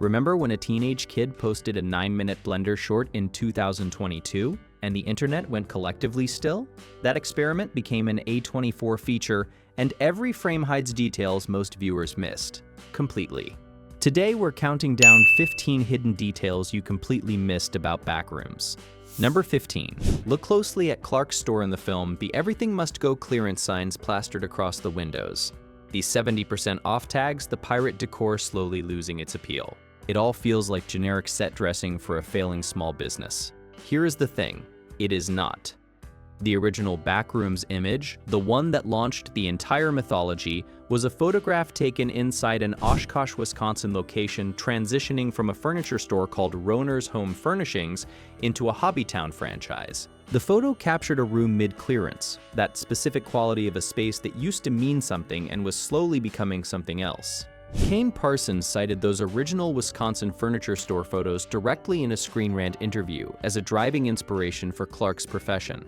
Remember when a teenage kid posted a 9-minute Blender short in 2022 and the internet went collectively still? That experiment became an A24 feature, and every frame hides details most viewers missed. Completely. Today we're counting down 15 hidden details you completely missed about Backrooms. Number 15. Look closely at Clark's store in the film, the "Everything Must Go" clearance signs plastered across the windows. These 70% off tags, the pirate decor slowly losing its appeal. It all feels like generic set dressing for a failing small business. Here is the thing, it is not. The original Backrooms image, the one that launched the entire mythology, was a photograph taken inside an Oshkosh, Wisconsin location, transitioning from a furniture store called Roner's Home Furnishings into a Hobbytown franchise. The photo captured a room mid-clearance, that specific quality of a space that used to mean something and was slowly becoming something else. Kane Parsons cited those original Wisconsin furniture store photos directly in a Screen Rant interview as a driving inspiration for Clark's profession.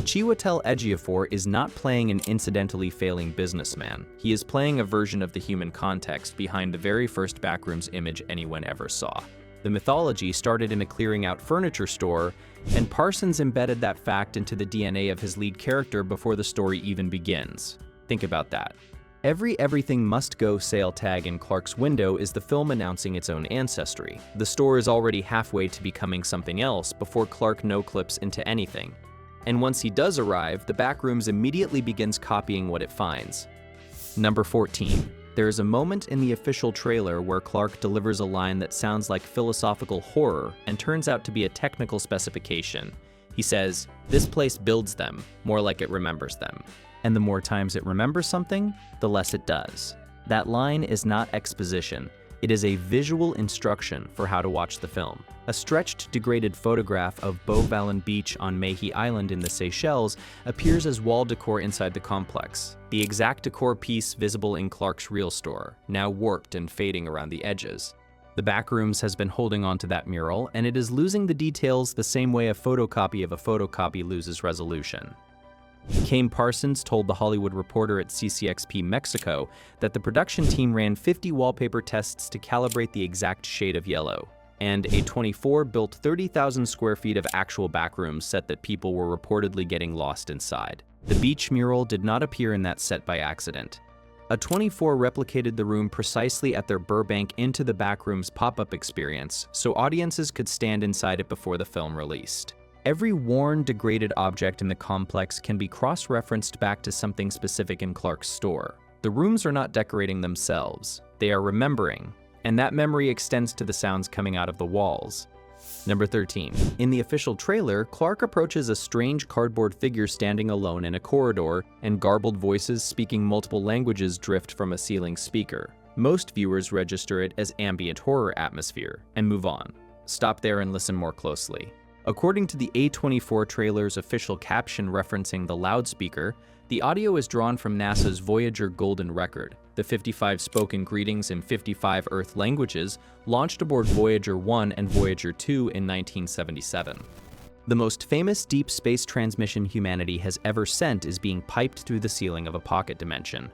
Chiwetel Ejiofor is not playing an incidentally failing businessman. He is playing a version of the human context behind the very first Backrooms image anyone ever saw. The mythology started in a clearing-out furniture store, and Parsons embedded that fact into the DNA of his lead character before the story even begins. Think about that. Every "Everything Must Go" sale tag in Clark's window is the film announcing its own ancestry. The store is already halfway to becoming something else before Clark no-clips into anything. And once he does arrive, the Backrooms immediately begins copying what it finds. Number 14. There is a moment in the official trailer where Clark delivers a line that sounds like philosophical horror and turns out to be a technical specification. He says, "This place builds them, more like it remembers them." And the more times it remembers something, the less it does. That line is not exposition. It is a visual instruction for how to watch the film. A stretched, degraded photograph of Beauvalin Beach on Mahé Island in the Seychelles appears as wall decor inside the complex. The exact decor piece visible in Clark's real store, now warped and fading around the edges. The Backrooms has been holding on to that mural, and it is losing the details the same way a photocopy of a photocopy loses resolution. Kane Parsons told The Hollywood Reporter at CCXP Mexico that the production team ran 50 wallpaper tests to calibrate the exact shade of yellow, and A24 built 30,000 square feet of actual Backrooms set that people were reportedly getting lost inside. The beach mural did not appear in that set by accident. A24 replicated the room precisely at their Burbank Into the Backrooms pop-up experience, so audiences could stand inside it before the film released. Every worn, degraded object in the complex can be cross-referenced back to something specific in Clark's store. The rooms are not decorating themselves, they are remembering, and that memory extends to the sounds coming out of the walls. Number 13. In the official trailer, Clark approaches a strange cardboard figure standing alone in a corridor, and garbled voices speaking multiple languages drift from a ceiling speaker. Most viewers register it as ambient horror atmosphere and move on. Stop there and listen more closely. According to the A24 trailer's official caption referencing the loudspeaker, the audio is drawn from NASA's Voyager Golden Record, the 55 spoken greetings in 55 Earth languages launched aboard Voyager 1 and Voyager 2 in 1977. The most famous deep space transmission humanity has ever sent is being piped through the ceiling of a pocket dimension.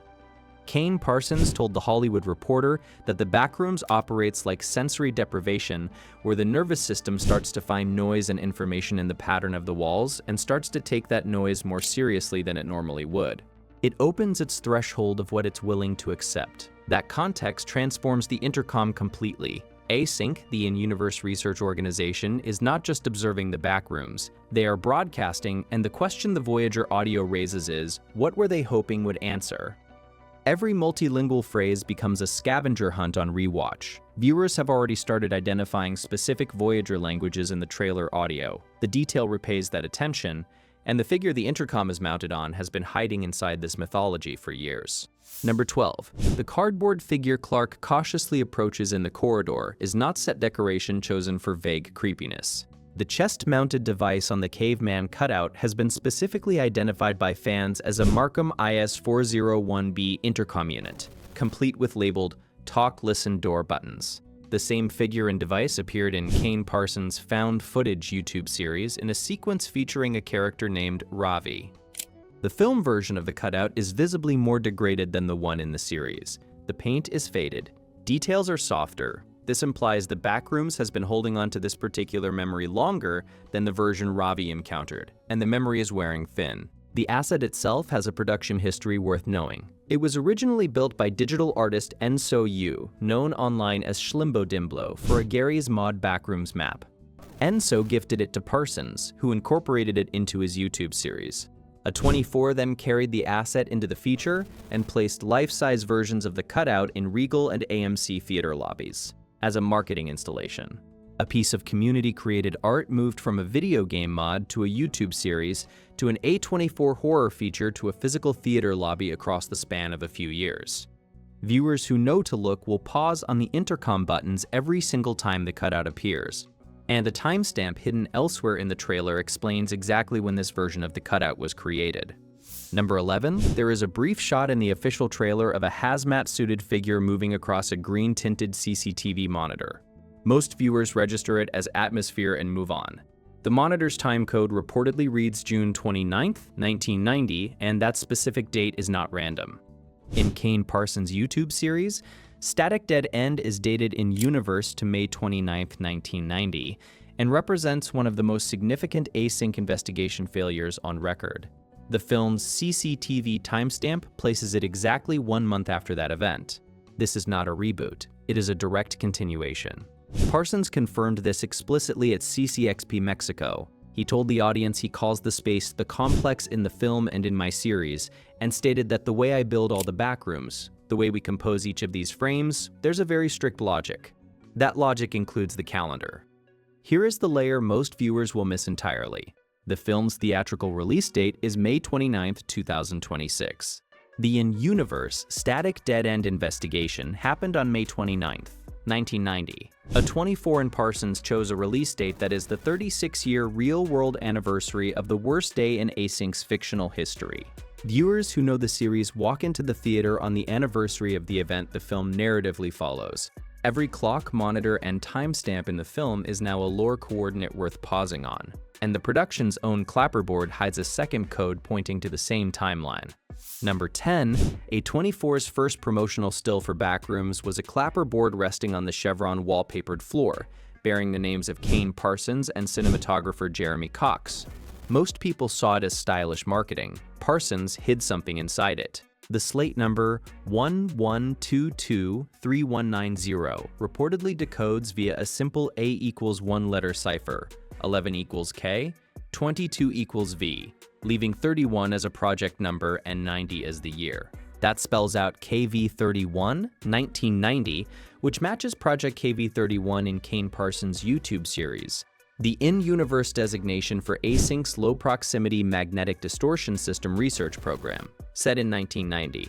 Kane Parsons told The Hollywood Reporter that the Backrooms operates like sensory deprivation, where the nervous system starts to find noise and information in the pattern of the walls and starts to take that noise more seriously than it normally would. It opens its threshold of what it's willing to accept. That context transforms the intercom completely. Async, the in-universe research organization, is not just observing the Backrooms. They are broadcasting, and the question the Voyager audio raises is, what were they hoping would answer? Every multilingual phrase becomes a scavenger hunt on rewatch. Viewers have already started identifying specific Voyager languages in the trailer audio. The detail repays that attention, and the figure the intercom is mounted on has been hiding inside this mythology for years. Number 12. The cardboard figure Clark cautiously approaches in the corridor is not set decoration chosen for vague creepiness. The chest-mounted device on the caveman cutout has been specifically identified by fans as a Markham IS-401B intercom unit, complete with labeled "Talk, Listen, Door" buttons. The same figure and device appeared in Kane Parsons' Found Footage YouTube series in a sequence featuring a character named Ravi. The film version of the cutout is visibly more degraded than the one in the series. The paint is faded, details are softer, This implies the Backrooms has been holding on to this particular memory longer than the version Ravi encountered, and the memory is wearing thin. The asset itself has a production history worth knowing. It was originally built by digital artist Enso Yu, known online as Schlimbo Dimblo, for a Gary's Mod Backrooms map. Enso gifted it to Parsons, who incorporated it into his YouTube series. A24 then carried the asset into the feature and placed life-size versions of the cutout in Regal and AMC theater lobbies as a marketing installation. A piece of community-created art moved from a video game mod to a YouTube series to an A24 horror feature to a physical theater lobby across the span of a few years. Viewers who know to look will pause on the intercom buttons every single time the cutout appears. And a timestamp hidden elsewhere in the trailer explains exactly when this version of the cutout was created. Number 11, there is a brief shot in the official trailer of a hazmat-suited figure moving across a green-tinted CCTV monitor. Most viewers register it as atmosphere and move on. The monitor's time code reportedly reads June 29, 1990, and that specific date is not random. In Kane Parsons' YouTube series, Static Dead End is dated in universe to May 29, 1990, and represents one of the most significant async investigation failures on record. The film's CCTV timestamp places it exactly 1 month after that event. This is not a reboot, it is a direct continuation. Parsons confirmed this explicitly at CCXP Mexico. He told the audience he calls the space the complex in the film and in my series, and stated that the way I build all the backrooms, the way we compose each of these frames, there's a very strict logic. That logic includes the calendar. Here is the layer most viewers will miss entirely. The film's theatrical release date is May 29, 2026. The in-universe Static Dead End investigation happened on May 29, 1990. A24 and Parsons chose a release date that is the 36-year real-world anniversary of the worst day in async's fictional history. Viewers who know the series walk into the theater on the anniversary of the event the film narratively follows. Every clock, monitor, and timestamp in the film is now a lore coordinate worth pausing on, and the production's own clapperboard hides a second code pointing to the same timeline. Number 10, A24's first promotional still for Backrooms was a clapperboard resting on the chevron wallpapered floor, bearing the names of Kane Parsons and cinematographer Jeremy Cox. Most people saw it as stylish marketing. Parsons hid something inside it. The slate number 11223190 reportedly decodes via a simple A equals one-letter cipher, 11 equals K, 22 equals V, leaving 31 as a project number and 90 as the year. That spells out KV31, 1990, which matches Project KV31 in Kane Parsons' YouTube series. The in-universe designation for Async's low-proximity magnetic distortion system research program, set in 1990.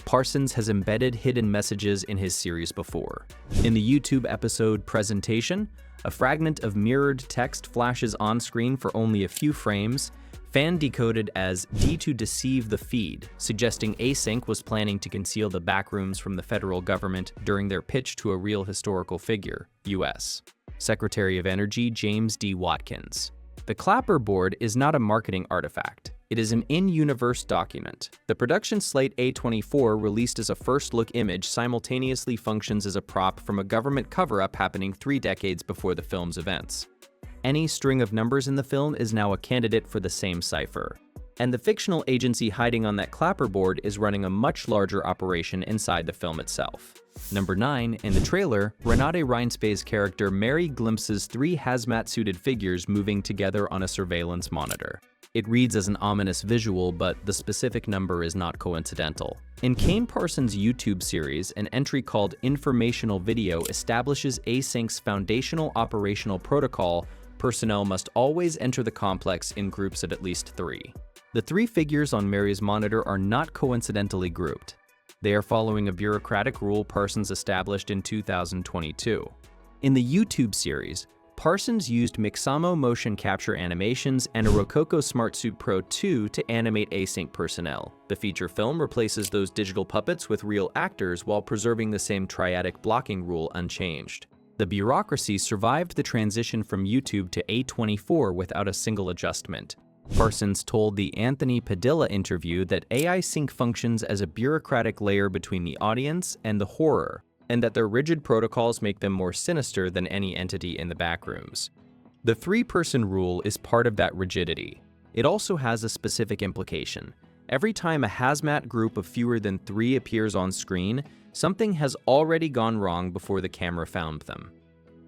Parsons has embedded hidden messages in his series before. In the YouTube episode Presentation, a fragment of mirrored text flashes on screen for only a few frames, fan-decoded as D to deceive the feed, suggesting Async was planning to conceal the Backrooms from the federal government during their pitch to a real historical figure, U.S. Secretary of Energy James D. Watkins. The clapperboard is not a marketing artifact. It is an in-universe document. The production slate A24, released as a first-look image, simultaneously functions as a prop from a government cover-up happening 3 decades before the film's events. Any string of numbers in the film is now a candidate for the same cipher. And the fictional agency hiding on that clapperboard is running a much larger operation inside the film itself. Number 9, in the trailer, Renate Reinspe's character Mary glimpses 3 hazmat-suited figures moving together on a surveillance monitor. It reads as an ominous visual, but the specific number is not coincidental. In Kane Parsons' YouTube series, an entry called Informational Video establishes Async's foundational operational protocol: personnel must always enter the complex in groups of at least 3. The 3 figures on Mary's monitor are not coincidentally grouped. They are following a bureaucratic rule Parsons established in 2022. In the YouTube series, Parsons used Mixamo motion capture animations and a Rococo SmartSuit Pro 2 to animate async personnel. The feature film replaces those digital puppets with real actors while preserving the same triadic blocking rule unchanged. The bureaucracy survived the transition from YouTube to A24 without a single adjustment. Parsons told the Anthony Padilla interview that AI sync functions as a bureaucratic layer between the audience and the horror. and that their rigid protocols make them more sinister than any entity in the backrooms. The three-person rule is part of that rigidity. It also has a specific implication. Every time a hazmat group of fewer than 3 appears on screen, something has already gone wrong before the camera found them.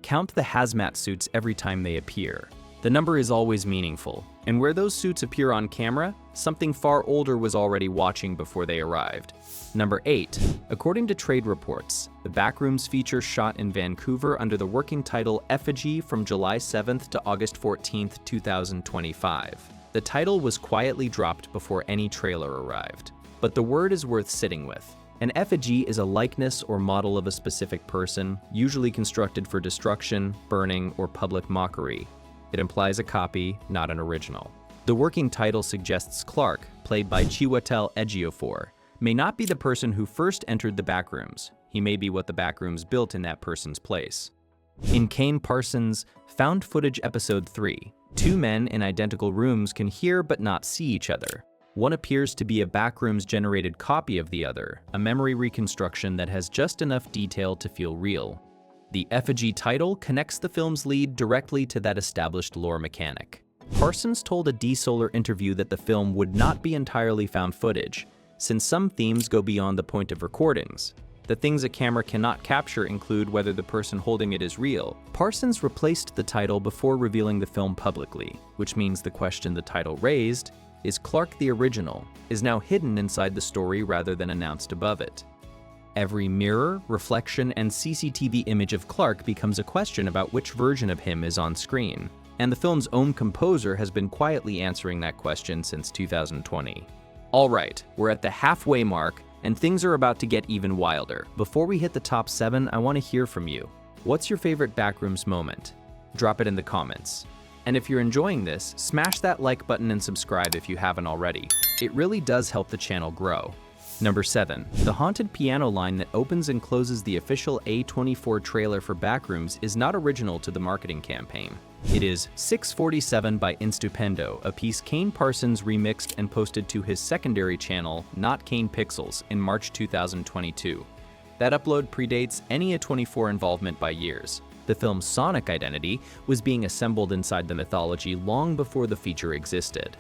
Count the hazmat suits every time they appear. The number is always meaningful, and where those suits appear on camera, something far older was already watching before they arrived. Number 8. According to trade reports, the Backrooms feature shot in Vancouver under the working title Effigy from July 7th to August 14th, 2025. The title was quietly dropped before any trailer arrived, but the word is worth sitting with. An effigy is a likeness or model of a specific person, usually constructed for destruction, burning, or public mockery. It implies a copy, not an original. The working title suggests Clark, played by Chiwetel Ejiofor, may not be the person who first entered the Backrooms. He may be what the Backrooms built in that person's place. In Kane Parsons' Found Footage Episode 3, 2 men in identical rooms can hear but not see each other. One appears to be a Backrooms-generated copy of the other, a memory reconstruction that has just enough detail to feel real. The effigy title connects the film's lead directly to that established lore mechanic. Parsons told a D-Solar interview that the film would not be entirely found footage, since some themes go beyond the point of recordings. The things a camera cannot capture include whether the person holding it is real. Parsons replaced the title before revealing the film publicly, which means the question the title raised, is Clark the original, is now hidden inside the story rather than announced above it. Every mirror, reflection, and CCTV image of Clark becomes a question about which version of him is on screen, and the film's own composer has been quietly answering that question since 2020. Alright, we're at the halfway mark, and things are about to get even wilder. Before we hit the top 7, I want to hear from you. What's your favorite Backrooms moment? Drop it in the comments. And if you're enjoying this, smash that like button and subscribe if you haven't already. It really does help the channel grow. Number 7. The haunted piano line that opens and closes the official A24 trailer for Backrooms is not original to the marketing campaign. It is 647 by Instupendo, a piece Kane Parsons remixed and posted to his secondary channel, Not Kane Pixels, in March 2022. That upload predates any A24 involvement by years. The film's sonic identity was being assembled inside the mythology long before the feature existed.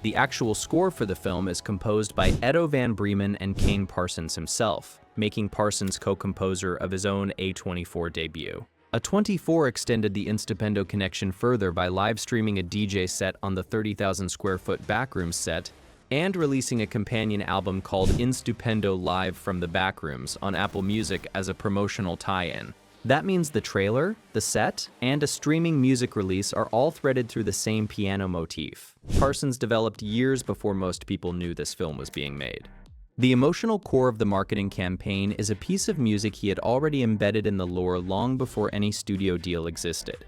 The actual score for the film is composed by Edo Van Bremen and Kane Parsons himself, making Parsons co-composer of his own A24 debut. A24 extended the Instupendo connection further by live streaming a DJ set on the 30,000 square foot Backrooms set and releasing a companion album called Instupendo Live from the Backrooms on Apple Music as a promotional tie-in. That means the trailer, the set, and a streaming music release are all threaded through the same piano motif. Parsons developed years before most people knew this film was being made. The emotional core of the marketing campaign is a piece of music he had already embedded in the lore long before any studio deal existed.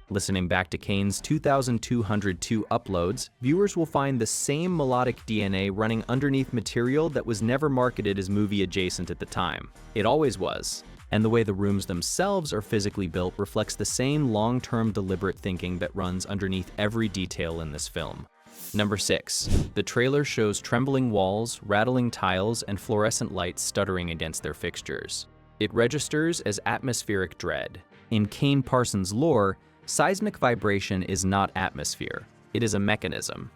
Listening back to Kane's 2,202 uploads, viewers will find the same melodic DNA running underneath material that was never marketed as movie adjacent at the time. It always was. And the way the rooms themselves are physically built reflects the same long-term deliberate thinking that runs underneath every detail in this film. Number 6. The trailer shows trembling walls, rattling tiles, and fluorescent lights stuttering against their fixtures. It registers as atmospheric dread. In Kane Parsons' lore, seismic vibration is not atmosphere. It is a mechanism.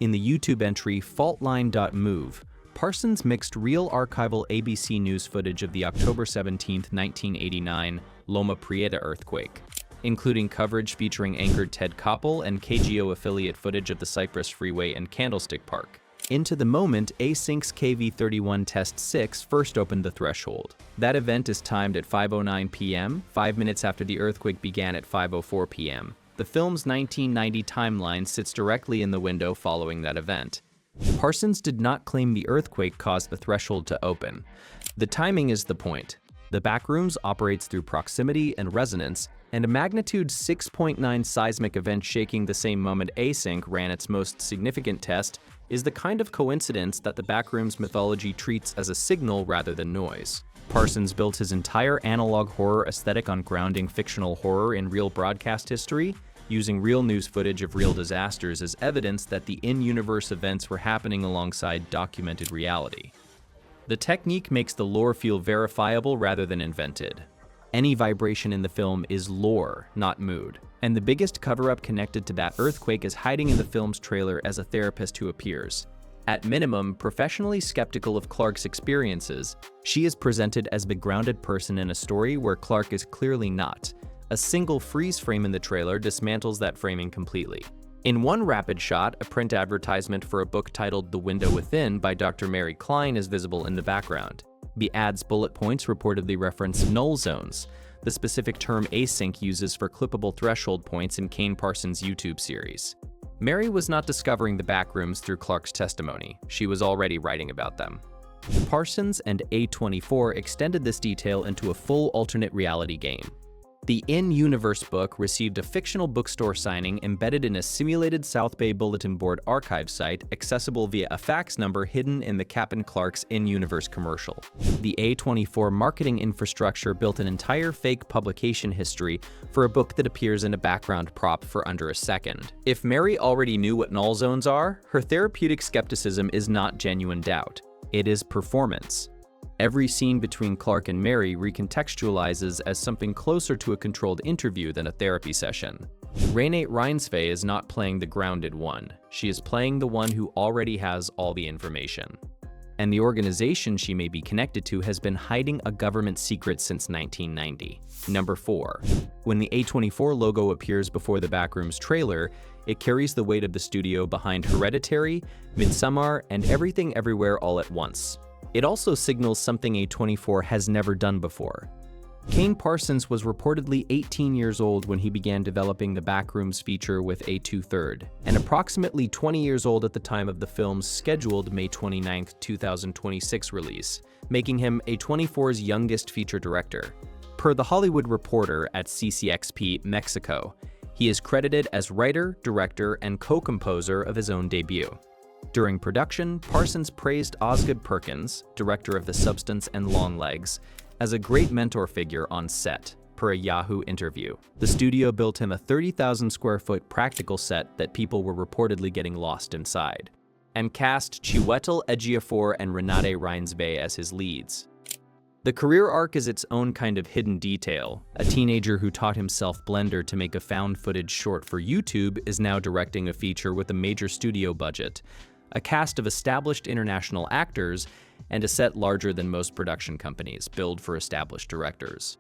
In the YouTube entry faultline.move, Parsons mixed real archival ABC News footage of the October 17, 1989 Loma Prieta earthquake, including coverage featuring anchored Ted Koppel and KGO affiliate footage of the Cypress Freeway and Candlestick Park. Into the moment, Async's KV-31 Test 6 first opened the threshold. That event is timed at 5:09 p.m., 5 minutes after the earthquake began at 5:04 p.m. The film's 1990 timeline sits directly in the window following that event. Parsons did not claim the earthquake caused the threshold to open. The timing is the point. The Backrooms operates through proximity and resonance, and a magnitude 6.9 seismic event shaking the same moment Async ran its most significant test is the kind of coincidence that the Backrooms mythology treats as a signal rather than noise. Parsons built his entire analog horror aesthetic on grounding fictional horror in real broadcast history, using real news footage of real disasters as evidence that the in-universe events were happening alongside documented reality. The technique makes the lore feel verifiable rather than invented. Any vibration in the film is lore, not mood. And the biggest cover-up connected to that earthquake is hiding in the film's trailer as a therapist who appears. At minimum, professionally skeptical of Clark's experiences, she is presented as the grounded person in a story where Clark is clearly not. A single freeze frame in the trailer dismantles that framing completely. In one rapid shot, a print advertisement for a book titled The Window Within by Dr. Mary Klein is visible in the background. The ad's bullet points reportedly reference null zones, the specific term async uses for clippable threshold points in Kane Parsons' YouTube series. Mary was not discovering the Backrooms through Clark's testimony. She was already writing about them. Parsons and A24 extended this detail into a full alternate reality game. The In-Universe book received a fictional bookstore signing embedded in a simulated South Bay Bulletin Board archive site accessible via a fax number hidden in the Captain Clark's In-Universe commercial. The A24 marketing infrastructure built an entire fake publication history for a book that appears in a background prop for under a second. If Mary already knew what null zones are, her therapeutic skepticism is not genuine doubt. It is performance. Every scene between Clark and Mary recontextualizes as something closer to a controlled interview than a therapy session. Renate Reinsve is not playing the grounded one. She is playing the one who already has all the information. And the organization she may be connected to has been hiding a government secret since 1990. Number 4. When the A24 logo appears before the Backrooms trailer, it carries the weight of the studio behind Hereditary, Midsommar, and Everything Everywhere All at Once. It also signals something A24 has never done before. Kane Parsons was reportedly 18 years old when he began developing the Backrooms feature with A23, and approximately 20 years old at the time of the film's scheduled May 29, 2026 release, making him A24's youngest feature director. Per The Hollywood Reporter at CCXP Mexico, he is credited as writer, director, and co-composer of his own debut. During production, Parsons praised Osgood Perkins, director of The Substance and Longlegs, as a great mentor figure on set, per a Yahoo interview. The studio built him a 30,000 square foot practical set that people were reportedly getting lost inside, and cast Chiwetel Ejiofor and Renate Reinsve as his leads. The career arc is its own kind of hidden detail. A teenager who taught himself Blender to make a found footage short for YouTube is now directing a feature with a major studio budget, a cast of established international actors, and a set larger than most production companies build for established directors.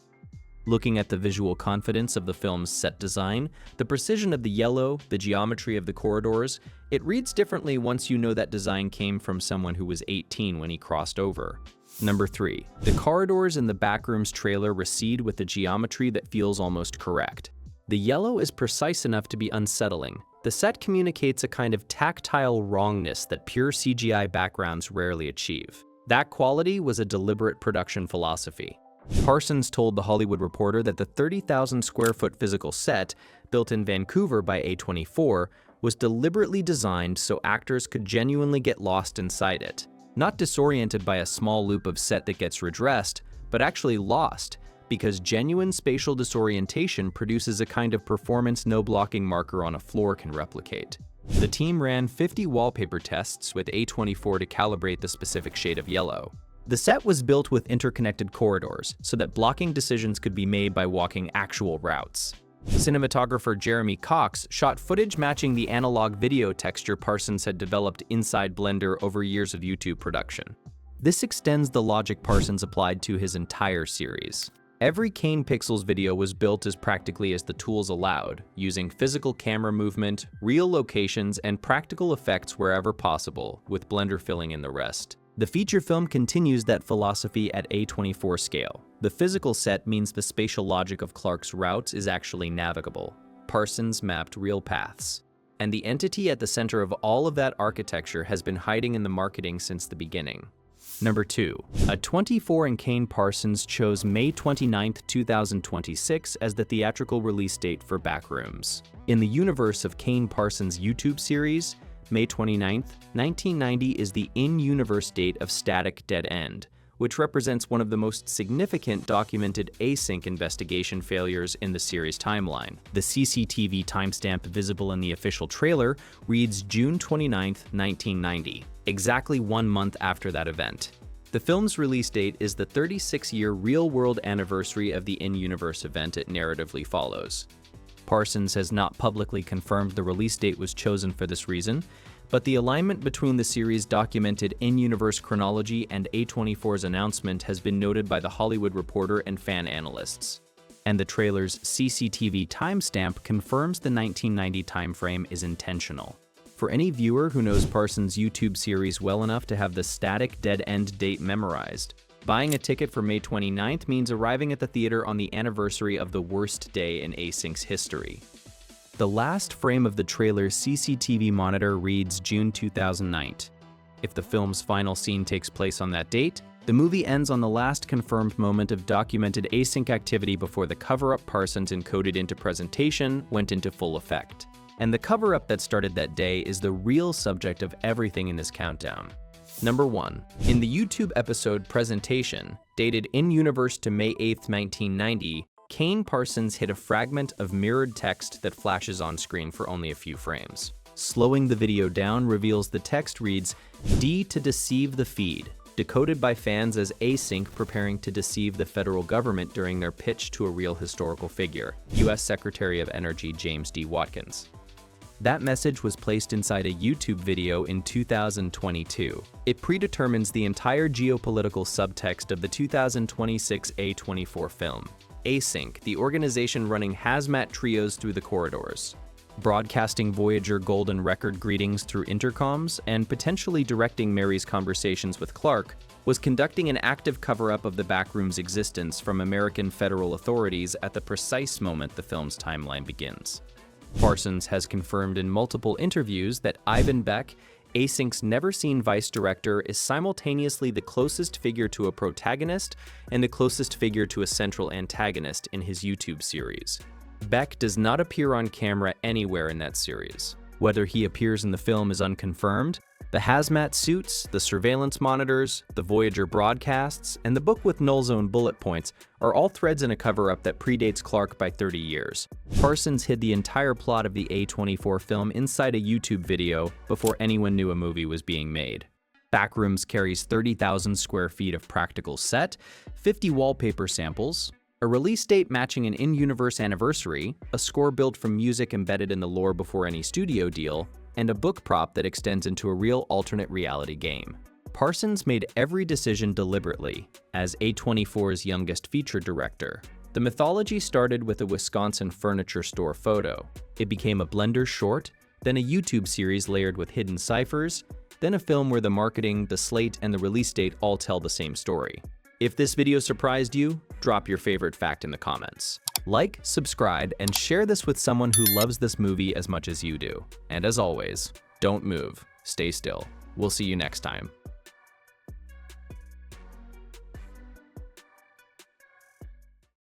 Looking at the visual confidence of the film's set design, the precision of the yellow, the geometry of the corridors, it reads differently once you know that design came from someone who was 18 when he crossed over. Number 3. The corridors in the Backrooms trailer recede with a geometry that feels almost correct. The yellow is precise enough to be unsettling. The set communicates a kind of tactile wrongness that pure CGI backgrounds rarely achieve. That quality was a deliberate production philosophy. Parsons told The Hollywood Reporter that the 30,000 square foot physical set, built in Vancouver by A24, was deliberately designed so actors could genuinely get lost inside it. Not disoriented by a small loop of set that gets redressed, but actually lost, because genuine spatial disorientation produces a kind of performance no blocking marker on a floor can replicate. The team ran 50 wallpaper tests with A24 to calibrate the specific shade of yellow. The set was built with interconnected corridors so that blocking decisions could be made by walking actual routes. Cinematographer Jeremy Cox shot footage matching the analog video texture Parsons had developed inside Blender over years of YouTube production. This extends the logic Parsons applied to his entire series. Every Kane Pixels video was built as practically as the tools allowed, using physical camera movement, real locations, and practical effects wherever possible, with Blender filling in the rest. The feature film continues that philosophy at A24 scale. The physical set means the spatial logic of Clark's routes is actually navigable. Parsons mapped real paths. And the entity at the center of all of that architecture has been hiding in the marketing since the beginning. Number 2. A24 and Kane Parsons chose May 29, 2026 as the theatrical release date for Backrooms. In the universe of Kane Parsons' YouTube series, May 29, 1990 is the in-universe date of Static Dead End, which represents one of the most significant documented async investigation failures in the series timeline. The CCTV timestamp visible in the official trailer reads June 29, 1990, exactly 1 month after that event. The film's release date is the 36-year real-world anniversary of the in-universe event it narratively follows. Parsons has not publicly confirmed the release date was chosen for this reason, but the alignment between the series' documented in-universe chronology and A24's announcement has been noted by The Hollywood Reporter and fan analysts. And the trailer's CCTV timestamp confirms the 1990 timeframe is intentional. For any viewer who knows Parsons' YouTube series well enough to have the static dead-end date memorized, buying a ticket for May 29th means arriving at the theater on the anniversary of the worst day in Async's history. The last frame of the trailer's CCTV monitor reads June 2009. If the film's final scene takes place on that date, the movie ends on the last confirmed moment of documented async activity before the cover-up Parsons encoded into presentation went into full effect. And the cover-up that started that day is the real subject of everything in this countdown. Number 1. In the YouTube episode Presentation, dated in-universe to May 8, 1990, Kane Parsons hit a fragment of mirrored text that flashes on screen for only a few frames. Slowing the video down reveals the text reads, "D to deceive the feed," decoded by fans as Async preparing to deceive the federal government during their pitch to a real historical figure, U.S. Secretary of Energy James D. Watkins. That message was placed inside a YouTube video in 2022. It predetermines the entire geopolitical subtext of the 2026 A24 film. Async, the organization running hazmat trios through the corridors, broadcasting Voyager golden record greetings through intercoms, and potentially directing Mary's conversations with Clark, was conducting an active cover-up of the Backrooms' existence from American federal authorities at the precise moment the film's timeline begins. Parsons has confirmed in multiple interviews that Ivan Beck, Async's never-seen vice director, is simultaneously the closest figure to a protagonist and the closest figure to a central antagonist in his YouTube series. Beck does not appear on camera anywhere in that series. Whether he appears in the film is unconfirmed. The hazmat suits, the surveillance monitors, the Voyager broadcasts, and the book with null zone bullet points are all threads in a cover-up that predates Clark by 30 years. Parsons hid the entire plot of the A24 film inside a YouTube video before anyone knew a movie was being made. Backrooms carries 30,000 square feet of practical set, 50 wallpaper samples, a release date matching an in-universe anniversary, a score built from music embedded in the lore before any studio deal, and a book prop that extends into a real alternate reality game. Parsons made every decision deliberately, as A24's youngest feature director. The mythology started with a Wisconsin furniture store photo. It became a Blender short, then a YouTube series layered with hidden ciphers, then a film where the marketing, the slate, and the release date all tell the same story. If this video surprised you, drop your favorite fact in the comments. Like, subscribe, and share this with someone who loves this movie as much as you do. And as always, don't move, stay still. We'll see you next time.